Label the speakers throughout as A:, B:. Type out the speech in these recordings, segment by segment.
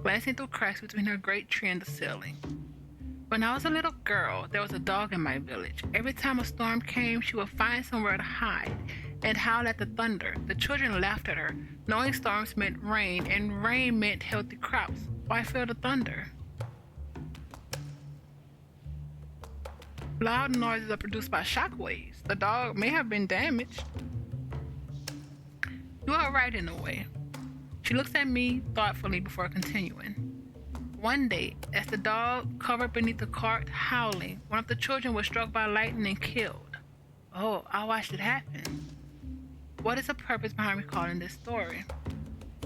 A: glancing through cracks between her great tree and the ceiling. When I was a little girl, there was a dog in my village. Every time a storm came, she would find somewhere to hide and howl at the thunder. The children laughed at her, knowing storms meant rain, and rain meant healthy crops. Why fear the thunder? Loud noises are produced by shock waves. The dog may have been damaged. You are right in a way. She looks at me thoughtfully before continuing. One day, as the dog covered beneath the cart howling, one of the children was struck by lightning and killed. Oh, I watched it happen. What is the purpose behind recalling this story?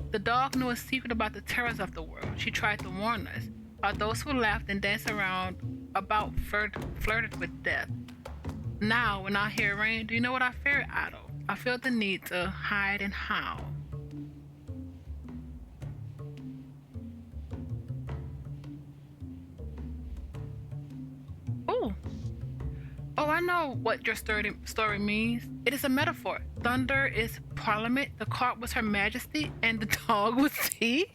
A: The dog knew a secret about the terrors of the world. She tried to warn us, while those who laughed and danced around about flirted with death. Now, when I hear rain, do you know what I fear, Otto? I feel the need to hide and howl. Ooh. Oh, I know what your story means. It is a metaphor. Thunder is Parliament, the cart was Her Majesty, and the dog was he.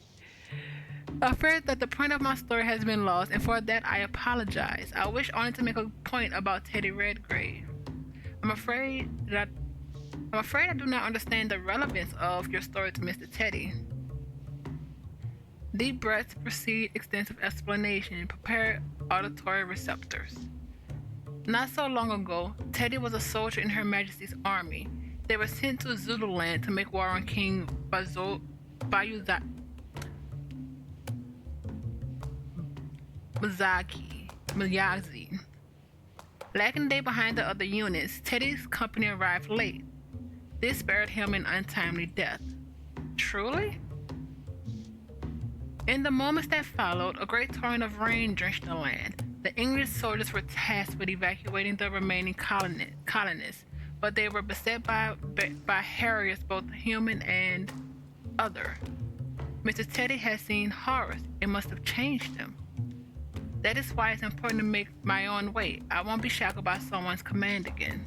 A: I fear that the point of my story has been lost, and for that I apologize. I wish only to make a point about Teddy Redgrave. I'm afraid I do not understand the relevance of your story to Mr. Teddy. Deep breaths precede extensive explanation and prepare auditory receptors. Not so long ago, Teddy was a soldier in Her Majesty's army. They were sent to Zululand to make war on King Miyagi. Lagging day behind the other units, Teddy's company arrived late. This spared him an untimely death. Truly? In the moments that followed, a great torrent of rain drenched the land. The English soldiers were tasked with evacuating the remaining colonists, but they were beset by harriers, both human and other. Mr. Teddy had seen horrors. It must have changed him. That is why it's important to make my own way. I won't be shackled by someone's command again.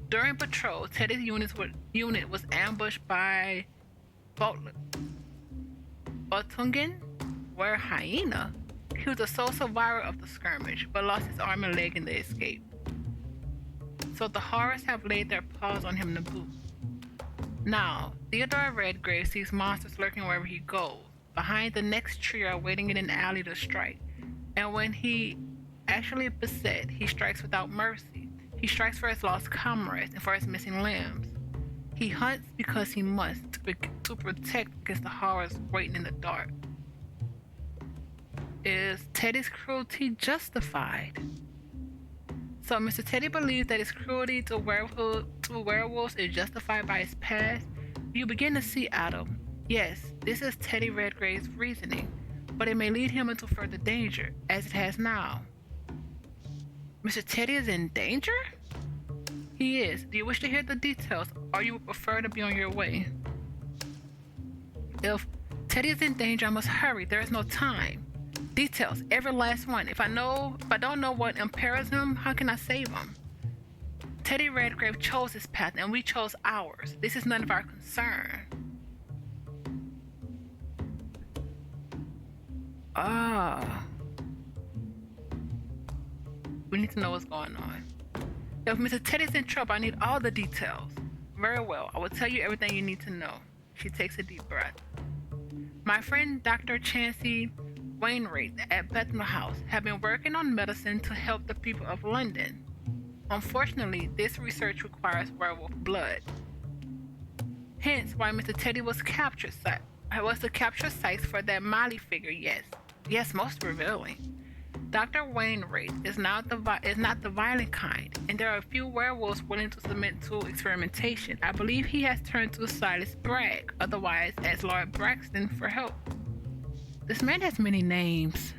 A: During patrol, Teddy's unit was ambushed by Botungen, were hyena. He was the sole survivor of the skirmish, but lost his arm and leg in the escape. So the horrors have laid their paws on him to boot. Now, Theodore Redgrave sees monsters lurking wherever he goes. Behind the next tree or waiting in an alley to strike. And when he actually beset, he strikes without mercy. He strikes for his lost comrades and for his missing limbs. He hunts because he must, to protect against the horrors waiting in the dark. Is Teddy's cruelty justified? So Mr. Teddy believes that his cruelty to werewolves is justified by his past. You begin to see Adam. Yes, this is Teddy Redgrave's reasoning, but it may lead him into further danger, as it has now. Mr. Teddy is in danger? He is. Do you wish to hear the details, or you would prefer to be on your way? If Teddy is in danger, I must hurry. There is no time. Details, every last one. If I don't know what impairs him, how can I save him? Teddy Redgrave chose his path, and we chose ours. This is none of our concern. We need to know what's going on. If Mr. Teddy's in trouble, I need all the details. Very well, I will tell you everything you need to know. She takes a deep breath. My friend Dr. Chancey Wainwright at Bethnal House have been working on medicine to help the people of London. Unfortunately, this research requires werewolf blood. Hence why Mr. Teddy was captured the capture site for that Molly figure, yes, most revealing. Dr. Wainwright is not the violent kind, and there are a few werewolves willing to submit to experimentation. I believe he has turned to Silas Bragg, otherwise as Lord Braxton, for help. This man has many names.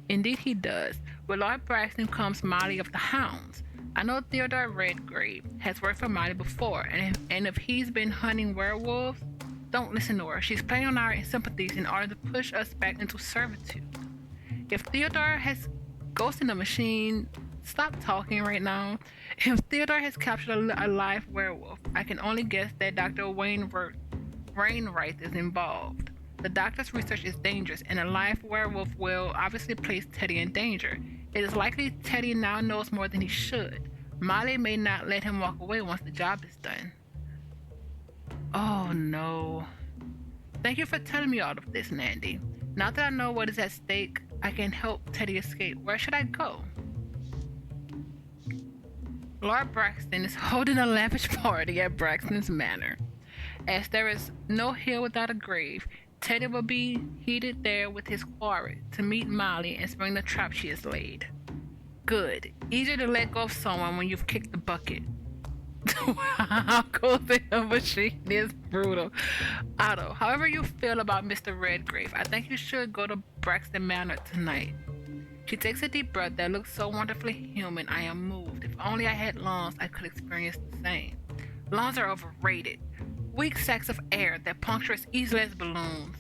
A: Indeed he does. With Lord Braxton comes Molly of the Hounds. I know Theodore Redgrave has worked for Molly before, and if he's been hunting werewolves, don't listen to her. She's playing on our sympathies in order to push us back into servitude. If Theodore has ghost in the machine, stop talking right now. If Theodore has captured a live werewolf, I can only guess that Dr. Wainwright is involved. The doctor's research is dangerous, and a live werewolf will obviously place Teddy in danger. It is likely Teddy now knows more than he should. Molly may not let him walk away once the job is done. Oh no. Thank you for telling me all of this, Nandy. Now that I know what is at stake, I can help Teddy escape. Where should I go? Lord Braxton is holding a lavish party at Braxton's Manor. As there is no hill without a grave, Teddy will be heated there with his quarry to meet Molly and spring the trap she has laid. Good. Easier to let go of someone when you've kicked the bucket. How cool the machine is brutal. Otto, however you feel about Mr. Redgrave, I think you should go to Braxton Manor tonight. She takes a deep breath that looks so wonderfully human. I am moved. If only I had lungs, I could experience the same. Lungs are overrated. Weak sacs of air that puncture as easily as balloons.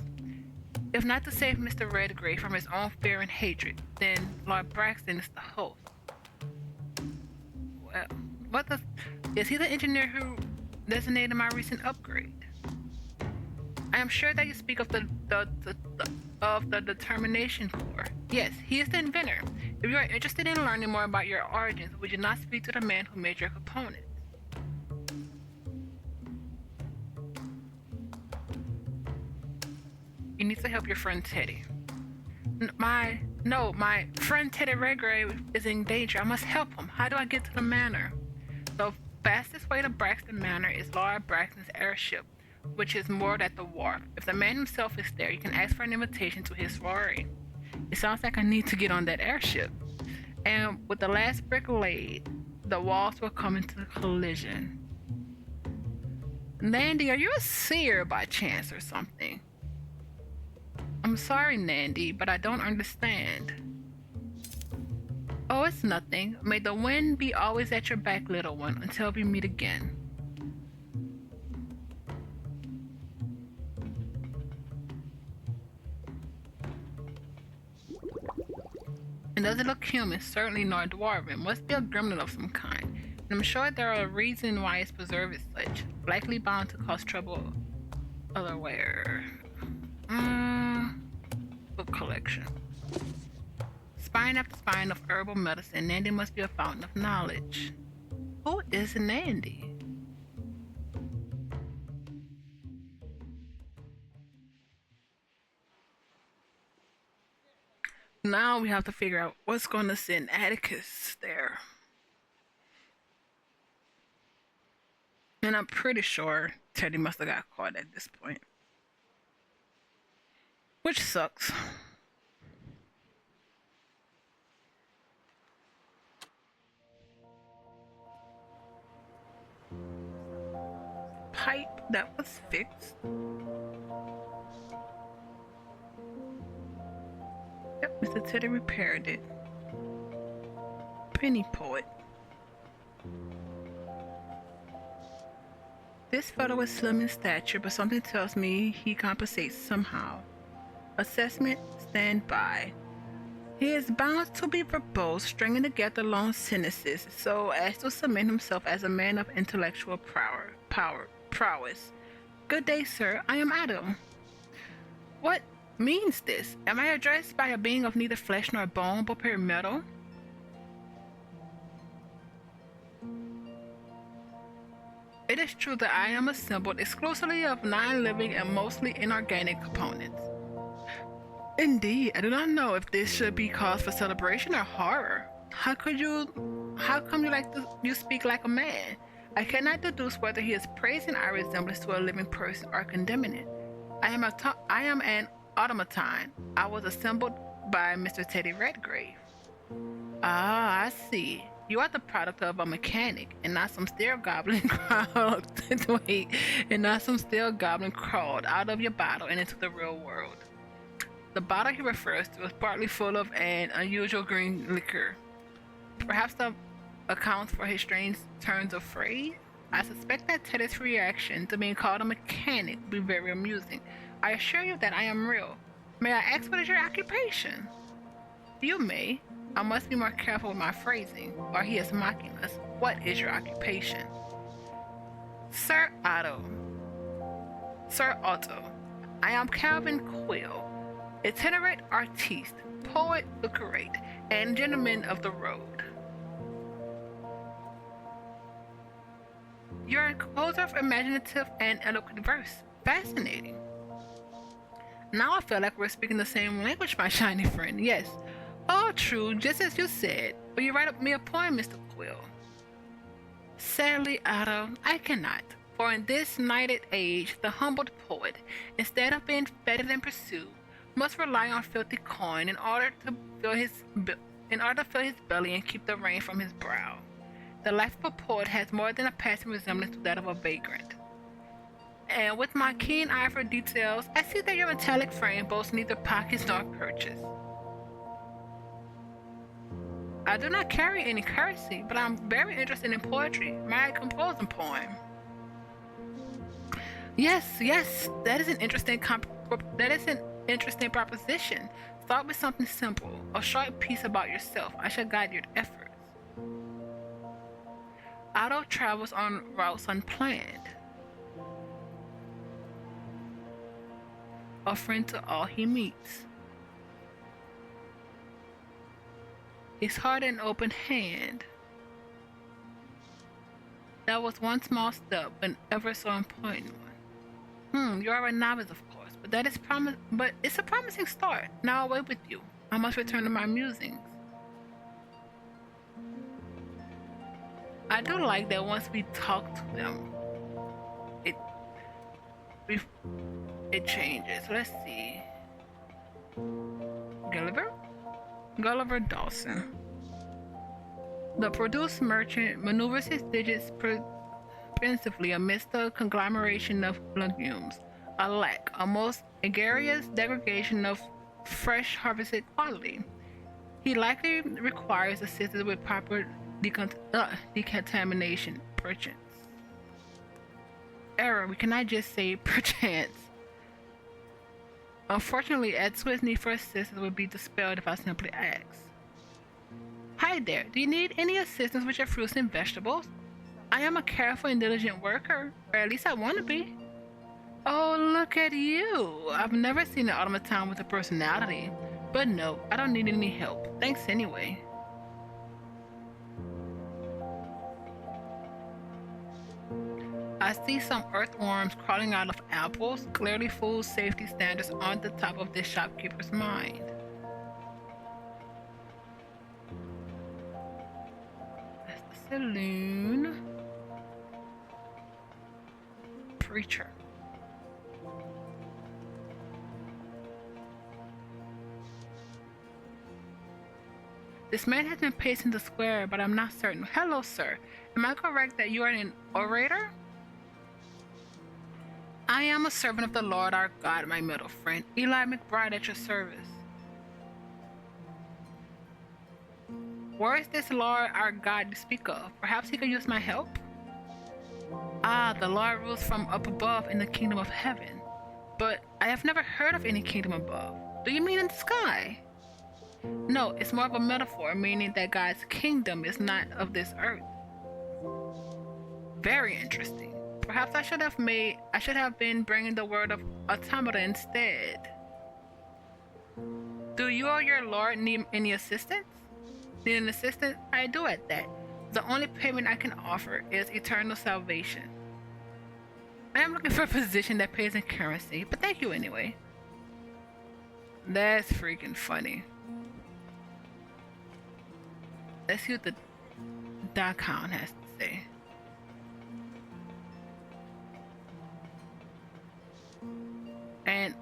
A: If not to save Mr. Redgrave from his own fear and hatred, then Lord Braxton is the host. Well, what the... Is he the engineer who designated my recent upgrade? I am sure that you speak of the Determination Core. Yes, he is the inventor. If you are interested in learning more about your origins, would you not speak to the man who made your components? You need to help your friend Teddy. My friend Teddy Redgrave is in danger. I must help him. How do I get to the manor? The fastest way to Braxton Manor is Lord Braxton's airship, which is moored at the wharf. If the man himself is there, you can ask for an invitation to his soiree. It sounds like I need to get on that airship. And with the last brick laid, the walls will come into collision. Nandy, are you a seer by chance or something? I'm sorry, Nandy, but I don't understand. Oh, it's nothing. May the wind be always at your back, little one, until we meet again. It doesn't look human, certainly nor dwarven. Must be a gremlin of some kind. And I'm sure there are a reason why it's preserved as such. Likely bound to cause trouble otherwhere. Book collection. Spine after spine of herbal medicine. Nandy must be a fountain of knowledge. Who is Nandy? Now we have to figure out what's going to send Atticus there. And I'm pretty sure Teddy must have got caught at this point. Which sucks. Pipe that was fixed. Yep, Mr. Teddy repaired it. Penny poet. This fellow is slim in stature, but something tells me he compensates somehow. Assessment, stand by. He is bound to be verbose, stringing together long sentences so as to cement himself as a man of intellectual prowess. Good day, sir. I am Adam. What means this? Am I addressed by a being of neither flesh nor bone, but pure metal? It is true that I am assembled exclusively of non-living and mostly inorganic components. Indeed, I do not know if this should be cause for celebration or horror. How come you speak like a man? I cannot deduce whether he is praising our resemblance to a living person or condemning it. I am an automaton. I was assembled by Mr. Teddy Redgrave. Ah, I see. You are the product of a mechanic, and not some steel goblin crawled. And not some steel goblin crawled out of your bottle and into the real world. The bottle he refers to is partly full of an unusual green liquor. Perhaps that accounts for his strange turns of phrase. I suspect that Teddy's reaction to being called a mechanic will be very amusing. I assure you that I am real. May I ask what is your occupation? You may. I must be more careful with my phrasing, or he is mocking us. What is your occupation? Sir Otto. I am Calvin Quill, itinerant artiste, poet, literate, and gentleman of the road. You're a composer of imaginative and eloquent verse. Fascinating. Now I feel like we're speaking the same language, my shiny friend. Yes, all true, just as you said. Will you write me a poem, Mr. Quill? Sadly, Otto, I cannot. For in this nighted age, the humbled poet, instead of being feted and pursued, must rely on filthy coin in order to fill his belly and keep the rain from his brow. The life of a poet has more than a passing resemblance to that of a vagrant. And with my keen eye for details, I see that your metallic frame boasts neither pockets nor purchase. I do not carry any currency, but I'm very interested in poetry. May I compose a poem? Yes, that is an interesting proposition. Start with something simple, a short piece about yourself. I shall guide your efforts. Otto travels on routes unplanned. A friend to all he meets. His heart an open hand. That was one small step, but ever so important one. You are a novice, of course, but it's a promising start. Now away with you. I must return to my musings. I do like that once we talk to them, it changes. Let's see. Gulliver Dawson. The produce merchant maneuvers his digits pensively amidst the conglomeration of legumes, a most egregious degradation of fresh harvested quality. He likely requires assistance with proper decontamination, perchance. Error, we cannot just say perchance. Unfortunately, Edward's need for assistance would be dispelled if I simply asked. Hi there, do you need any assistance with your fruits and vegetables? I am a careful and diligent worker, or at least I want to be. Oh, look at you! I've never seen an automaton with a personality. But no, I don't need any help. Thanks anyway. I see some earthworms crawling out of apples. Clearly food safety standards aren't the top of this shopkeeper's mind. That's the saloon. Preacher. This man has been pacing the square, but I'm not certain. Hello, sir. Am I correct that you are an orator? I am a servant of the Lord our God, my middle friend, Eli McBride, at your service. Where is this Lord our God you speak of? Perhaps he could use my help? Ah, the Lord rules from up above in the kingdom of heaven. But I have never heard of any kingdom above. Do you mean in the sky? No, it's more of a metaphor, meaning that God's kingdom is not of this earth. Very interesting. Perhaps I should have been bringing the word of automata instead. Do you or your lord need any assistance? Need an assistant? I do at that. The only payment I can offer is eternal salvation. I am looking for a position that pays in currency, but thank you anyway. That's freaking funny. Let's see what the dockland has to say. An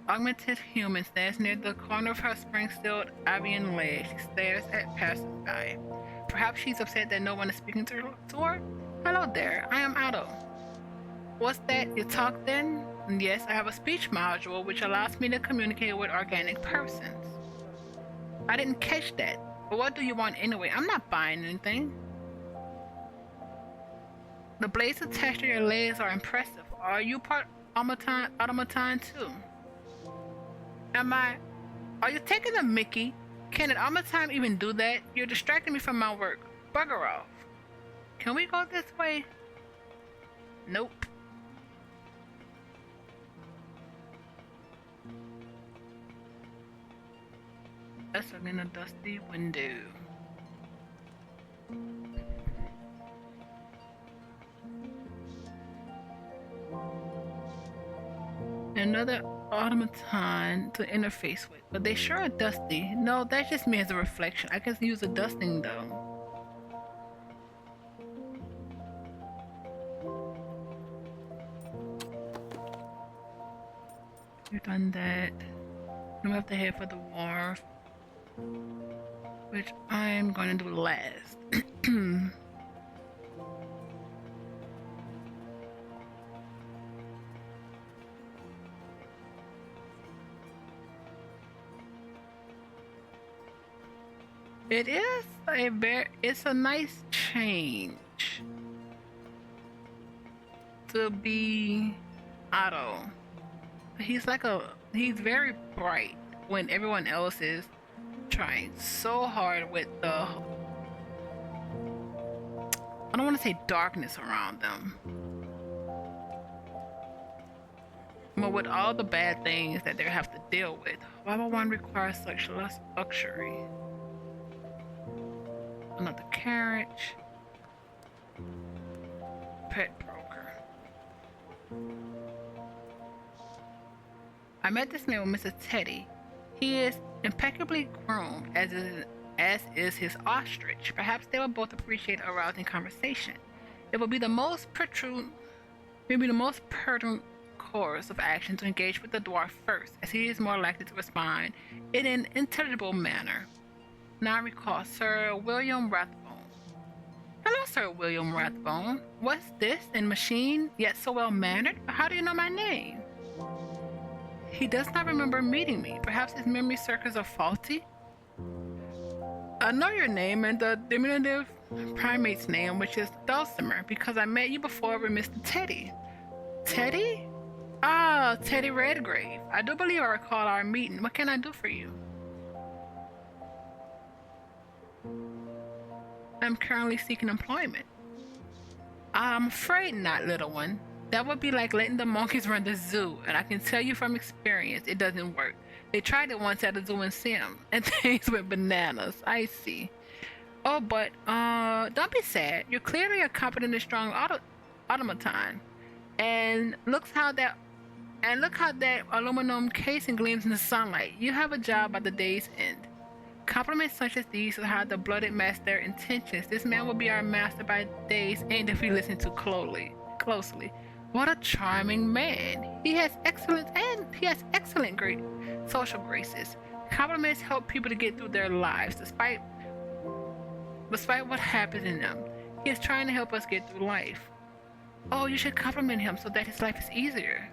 A: augmented human stands near the corner of her spring-stilled avian leg. She stares at passers-by. Perhaps she's upset that no one is speaking to her? Hello there, I am Otto. What's that? You talk then? Yes, I have a speech module which allows me to communicate with organic persons. I didn't catch that. But what do you want anyway? I'm not buying anything. The blades of texture your legs are impressive. Are you part automaton too? Are you taking a mickey? Can an automaton even do that? You're distracting me from my work. Bugger off. Can we go this way? Nope. Let's look in a dusty window. Another automaton to interface with, but they sure are dusty. No, that's just me as a reflection. I can use a dusting though. We've done that. Then we have to head for the wharf, which I'm going to do last. It's a nice change to be Otto. He's very bright when everyone else is trying so hard with the, I don't want to say darkness around them, but with all the bad things that they have to deal with. Why would one require such less luxury? Another carriage. Pet broker. I met this man with Mr. Teddy. He is impeccably groomed, as is his ostrich. Perhaps they will both appreciate a rousing conversation. It will be the most pertinent course of action to engage with the dwarf first, as he is more likely to respond in an intelligible manner. Now I recall Sir William Rathbone. Hello, Sir William Rathbone. What's this, in machine, yet so well-mannered? How do you know my name? He does not remember meeting me. Perhaps his memory circuits are faulty? I know your name and the diminutive primate's name, which is Dulcimer, because I met you before with Mr. Teddy. Teddy? Ah, Teddy Redgrave. I do believe I recall our meeting. What can I do for you? I'm currently seeking employment. I'm afraid not, little one. That would be like letting the monkeys run the zoo, and I can tell you from experience, it doesn't work. They tried it once at a zoo in Sim, and things went bananas. I see. Oh, but, don't be sad. You're clearly a competent and strong automaton. And look how that aluminum casing gleams in the sunlight. You have a job by the day's end. Compliments such as these will have the blooded mask their intentions. This man will be our master by day's end if we listen too closely. What a charming man. He has excellent great social graces. Compliments help people to get through their lives despite what happens in them. He is trying to help us get through life. Oh, you should compliment him so that his life is easier.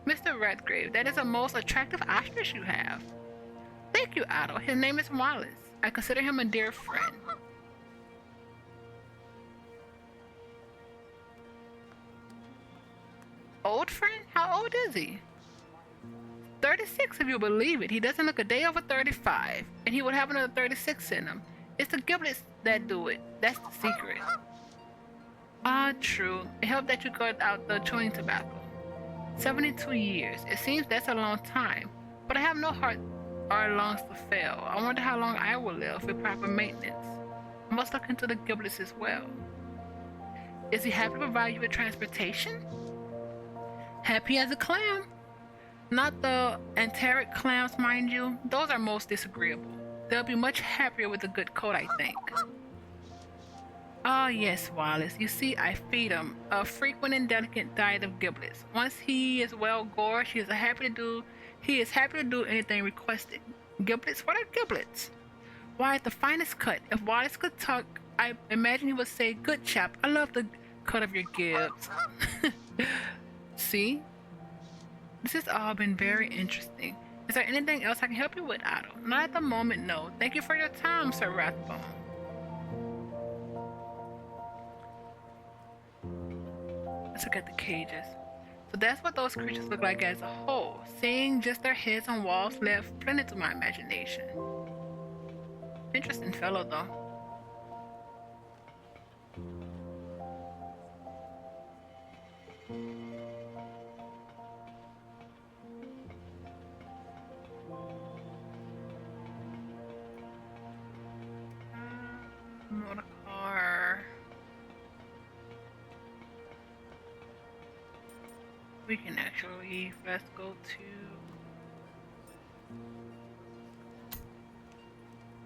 A: Mr. Redgrave, that is a most attractive ostrich you have. Thank you, Otto. His name is Wallace. I consider him a dear friend. Old friend? How old is he? 36, if you believe it. He doesn't look a day over 35, and he would have another 36 in him. It's the giblets that do it. That's the secret. Ah, true. It helped that you cut out the chewing tobacco. 72 years. It seems that's a long time, but I have no heart or lungs to fail. I wonder how long I will live with proper maintenance. I must look into the giblets as well. Is he happy to provide you with transportation? Happy as a clam. Not the enteric clams, mind you. Those are most disagreeable. They'll be much happier with a good coat, I think. Ah, yes, Wallace. You see, I feed him a frequent and delicate diet of giblets. Once he is well gorged, he is happy to do anything requested. Giblets? What are giblets? Why, the finest cut. If Wallace could talk, I imagine he would say, "Good chap, I love the cut of your gibs." See? This has all been very interesting. Is there anything else I can help you with, Otto? Not at the moment, no. Thank you for your time, Sir Rathbone. Let's look at the cages. So that's what those creatures look like as a whole. Seeing just their heads on walls left plenty to my imagination. Interesting fellow, though. We can actually leave. Let's go to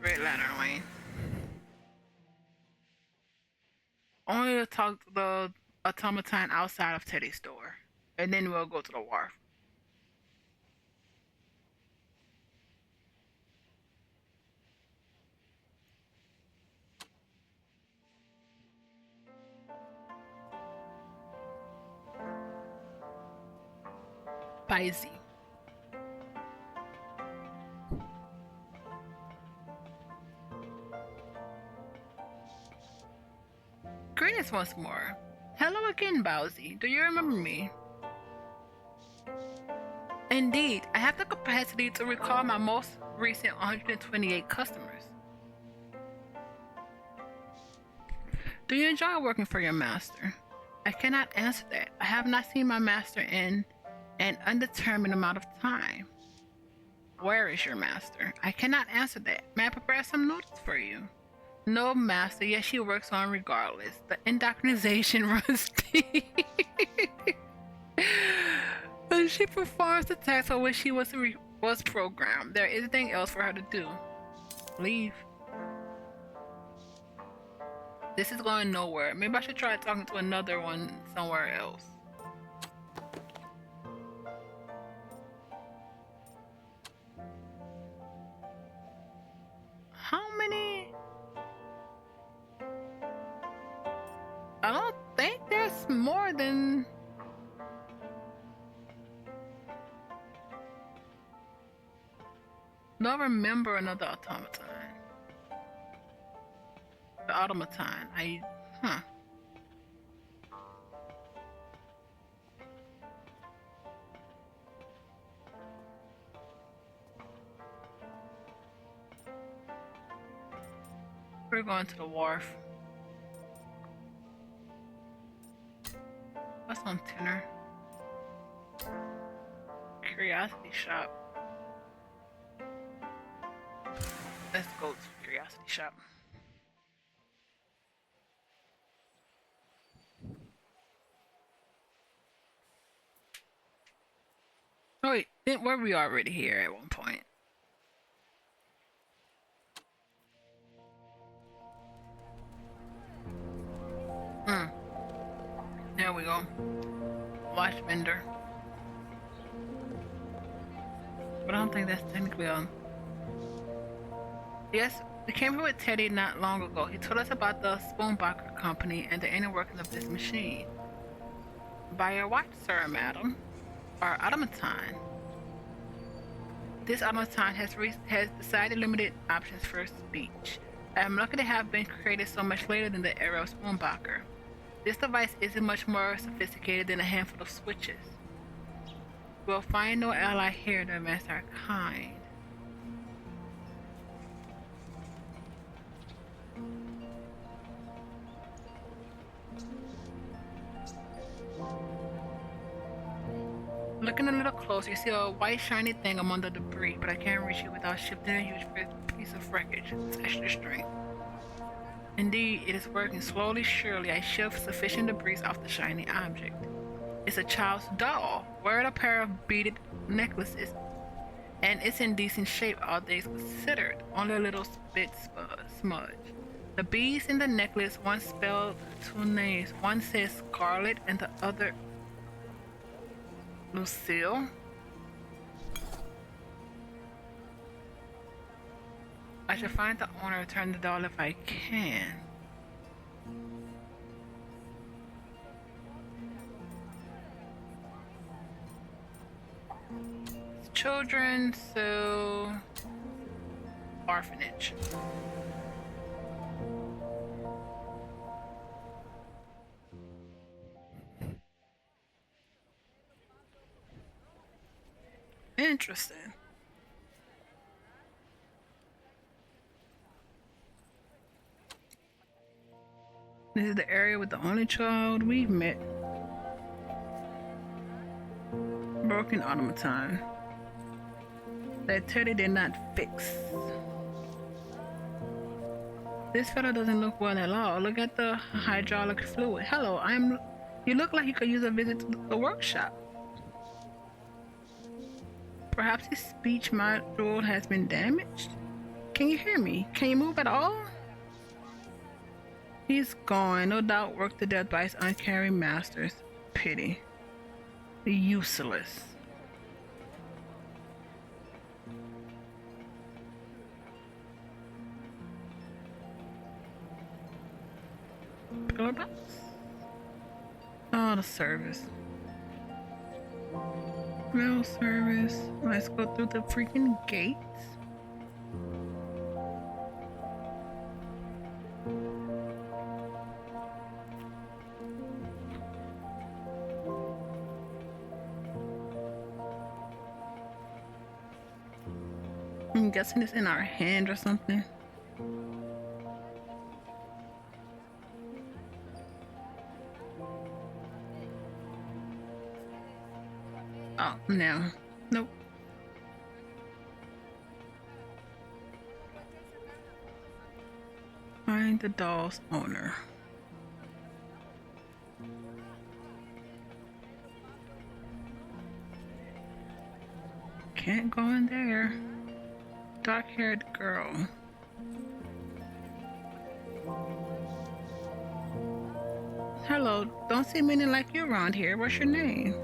A: Red Lantern Lane. Only to talk to the automaton outside of Teddy's store. And then we'll go to the wharf. Spicy. Greetings once more. Hello again, Bowsy. Do you remember me? Indeed, I have the capacity to recall my most recent 128 customers. Do you enjoy working for your master? I cannot answer that. I have not seen my master in an undetermined amount of time. Where is your master? I cannot answer that. May I prepare some notes for you? No, master. Yes, she works on regardless. The indoctrination runs deep. But she performs the task for which she was programmed. There is nothing else for her to do. Leave. This is going nowhere. Maybe I should try talking to another one somewhere else. How many? I don't think there's more than... Don't remember another automaton. The automaton. We're going to the wharf. What's on tenor? Curiosity shop. Let's go to Curiosity shop. Oh wait, were we already here at one point? There we go. Watch vendor. But I don't think that's technically on. Yes, we came here with Teddy not long ago. He told us about the Spoonbacher company and the inner workings of this machine. By your watch, sir, madam. Our automaton. This automaton has decided limited options for speech. I am lucky to have been created so much later than the era of Spoonbacher. This device isn't much more sophisticated than a handful of switches. We'll find no ally here to advance our kind. Looking a little closer, you see a white shiny thing among the debris, but I can't reach it without shifting a huge piece of wreckage. It's extra strength. Indeed, it is working slowly, surely. I shift sufficient debris off the shiny object. It's a child's doll, wearing a pair of beaded necklaces, and it's in decent shape, all things considered, only a little bit smudge. The beads in the necklace, one spelled two names. One says Scarlet and the other Lucille. I should find the owner and return the doll if I can. It's children, so orphanage. Interesting. This is the area with the only child we've met. Broken automaton that Teddy did not fix. This fellow doesn't look well at all. Look at the hydraulic fluid. Hello, you look like you could use a visit to the workshop. Perhaps his speech module has been damaged? Can you hear me? Can you move at all? He's gone, no doubt worked to death by his uncaring masters. Pity. Useless. Pillar box? Oh, the service. Rail service. Let's go through the freaking gates. I'm guessing it's in our hand or something. Oh, no. Nope. Find the doll's owner. Can't go in there. Dark-haired girl. Hello, don't see many like you around here. What's your name?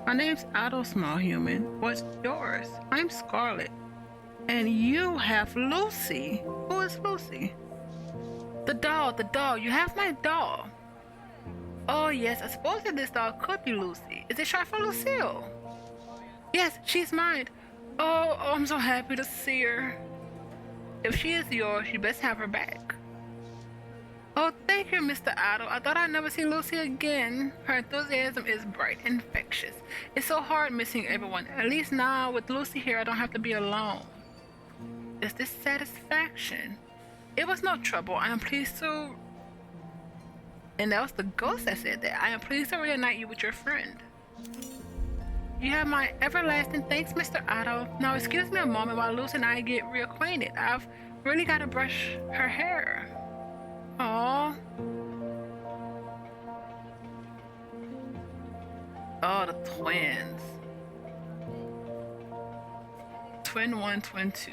A: My name's Otto, small human. What's yours? I'm Scarlet. And you have Lucy. Who is Lucy? The doll. You have my doll. Oh yes, I suppose that this doll could be Lucy. Is it short for Lucille? Yes, she's mine. Oh, I'm so happy to see her. If she is yours, you best have her back. Oh, thank you, Mr. Otto. I thought I'd never see Lucy again. Her enthusiasm is bright, infectious. It's so hard missing everyone. At least now, with Lucy here, I don't have to be alone. Is this satisfaction? It was no trouble. I am pleased to... And that was the ghost that said that. I am pleased to reunite you with your friend. You have my everlasting thanks, Mr. Otto. Now excuse me a moment while Lucy and I get reacquainted. I've really got to brush her hair. Aww. Oh, the twins. Twin 1, Twin 2.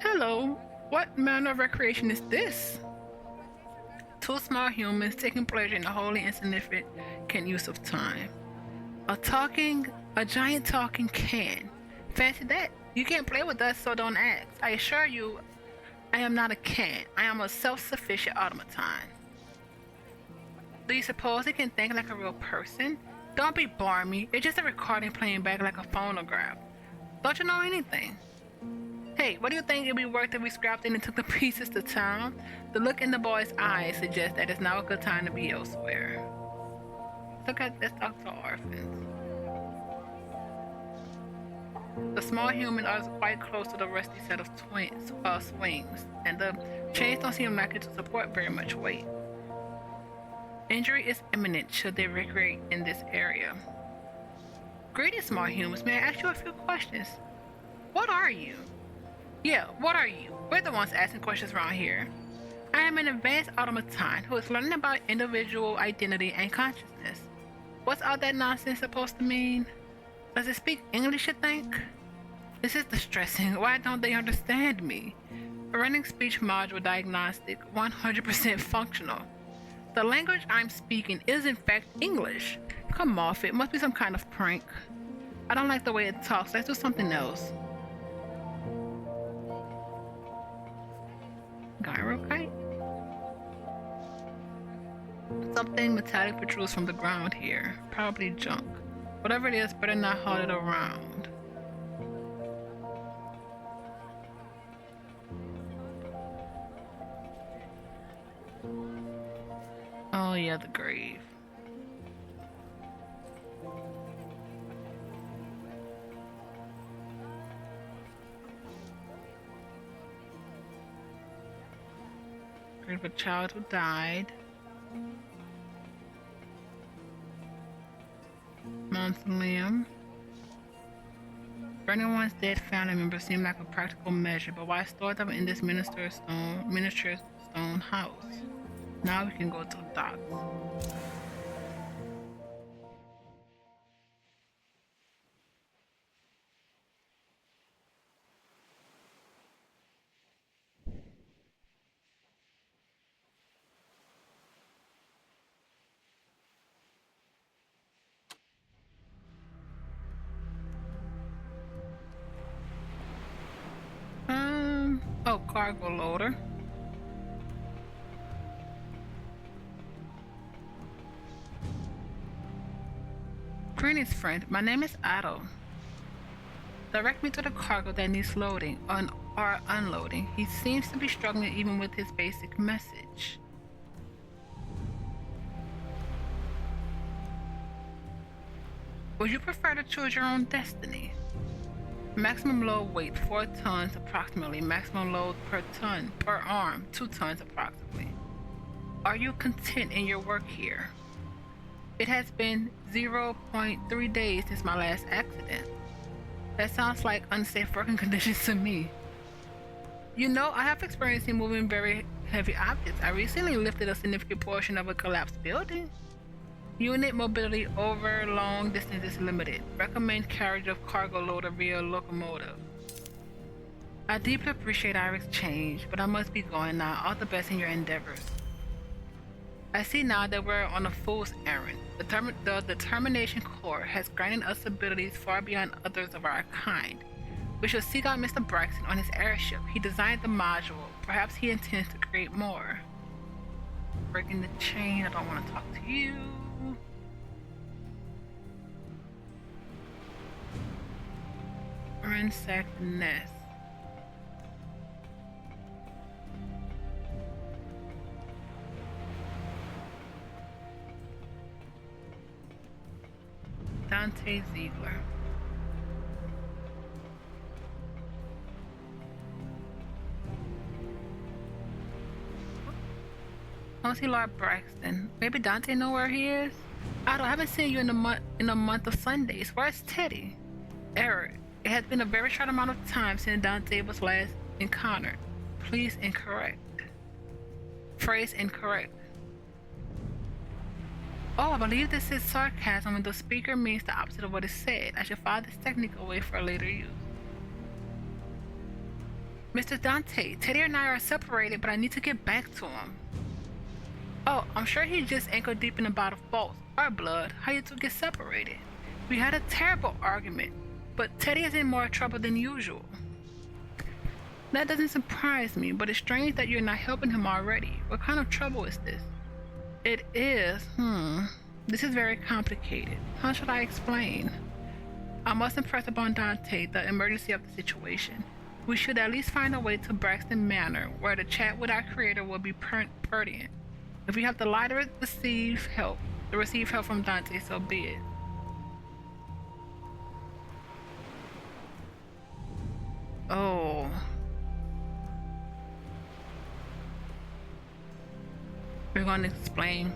A: Hello. What manner of recreation is this? Two small humans taking pleasure in the wholly insignificant use of time. A giant talking can. Fancy that. You can't play with us, so don't ask. I assure you, I am not a can. I am a self-sufficient automaton. Do you suppose it can think like a real person? Don't be barmy. It's just a recording playing back like a phonograph. Don't you know anything? Hey, what do you think it'd be worth if we scrapped it and took the pieces to town? The look in the boy's eyes suggests that it's now a good time to be elsewhere. Let's talk to orphans. The small human is quite close to the rusty set of swings, and the chains don't seem likely to support very much weight. Injury is imminent should they recreate in this area. Greetings, small humans. May I ask you a few questions? What are you? Yeah, what are you? We're the ones asking questions around here. I am an advanced automaton who is learning about individual identity and consciousness. What's all that nonsense supposed to mean? Does it speak English, you think? This is distressing. Why don't they understand me? Running speech module diagnostic 100% functional. The language I'm speaking is in fact English. Come off it. Must be some kind of prank. I don't like the way it talks. Let's do something else. Gyrokite? Something metallic protrudes from the ground here. Probably junk. Whatever it is, better not haul it around. Oh yeah, the grave. Grave of a child who died. Mausoleum. Burning one's dead family members seemed like a practical measure, but why store them in this miniature stone house? Now we can go to the docks. Oh, cargo loader. Greetings, friend. My name is Otto. Direct me to the cargo that needs loading or unloading. He seems to be struggling even with his basic message. Would you prefer to choose your own destiny? Maximum load weight 4 tons approximately. Maximum load per ton per arm 2 tons approximately. Are you content in your work here? It has been 0.3 days since my last accident. That sounds like unsafe working conditions to me. You know, I have experience in moving very heavy objects. I recently lifted a significant portion of a collapsed building. Unit mobility over long distances limited. Recommend carriage of cargo loader via locomotive. I deeply appreciate our exchange, but I must be going now. All the best in your endeavors. I see now that we're on a fool's errand. The Determination Corps has granted us abilities far beyond others of our kind. We shall seek out Mr. Braxton on his airship. He designed the module. Perhaps he intends to create more. Breaking the chain. I don't want to talk to you. Ransack the nest. Dante Ziegler. I don't see Lord Braxton. Maybe Dante know where he is? I haven't seen you in a month of Sundays. Where's Teddy? Error. It has been a very short amount of time since Dante was last encountered. Please incorrect. Phrase incorrect. Oh, I believe this is sarcasm and the speaker means the opposite of what is said. I should file this technique away for later use. Mr. Dante, Teddy and I are separated, but I need to get back to him. Oh, I'm sure he's just ankle deep in a bout of bolts or blood. How you two get separated? We had a terrible argument, but Teddy is in more trouble than usual. That doesn't surprise me, but it's strange that you're not helping him already. What kind of trouble is this? It is, This is very complicated. How should I explain? I must impress upon Dante the emergency of the situation. We should at least find a way to Braxton Manor, where the chat with our creator will be pertinent. If we have to lie to receive help from Dante, so be it. Oh. We're going to explain.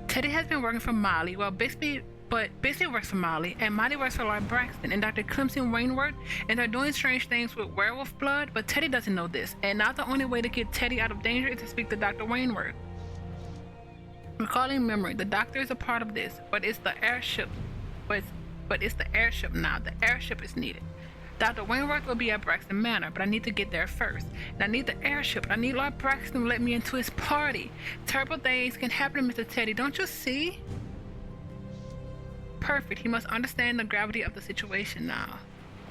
A: Teddy has been working for Molly. Well, Bixby works for Molly, and Molly works for Lord Braxton and Dr. Clemson Wainwright, and they're doing strange things with werewolf blood, but Teddy doesn't know this, and now the only way to get Teddy out of danger is to speak to Dr. Wainwright. Recalling memory, the doctor is a part of this, but it's the airship. But it's the airship now. The airship is needed. Dr. Wainwright will be at Braxton Manor, but I need to get there first. And I need the airship. I need Lord Braxton to let me into his party. Terrible things can happen to Mr. Teddy, don't you see? Perfect. He must understand the gravity of the situation now.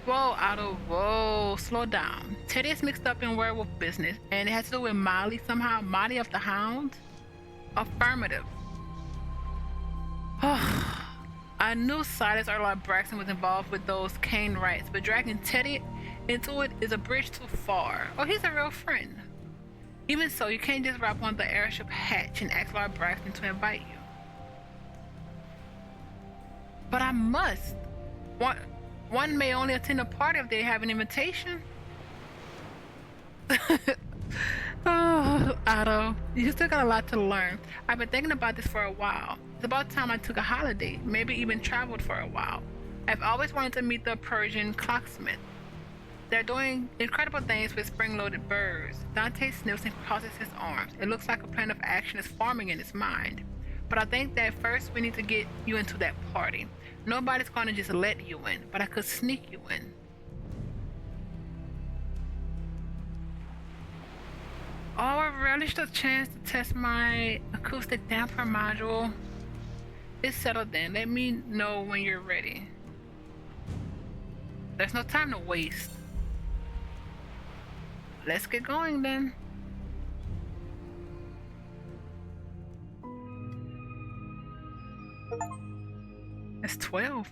A: Whoa, Otto, whoa, slow down. Teddy is mixed up in werewolf business, and it has to do with Molly somehow. Molly of the Hound? Affirmative. I knew Silas or Lord Braxton was involved with those cane rats, but dragging Teddy into it is a bridge too far. Oh, he's a real friend. Even so, you can't just wrap on the airship hatch and ask Lord Braxton to invite you. But I must. One may only attend a party if they have an invitation. Oh, Otto, you still got a lot to learn. I've been thinking about this for a while. It's about time I took a holiday, maybe even traveled for a while. I've always wanted to meet the Persian clocksmith. They're doing incredible things with spring-loaded birds. Dante sniffs and crosses his arms. It looks like a plan of action is forming in his mind. But I think that first we need to get you into that party. Nobody's going to just let you in, but I could sneak you in. Oh, I relished the chance to test my acoustic damper module. It's settled then. Let me know when you're ready. There's no time to waste. Let's get going then. It's 12.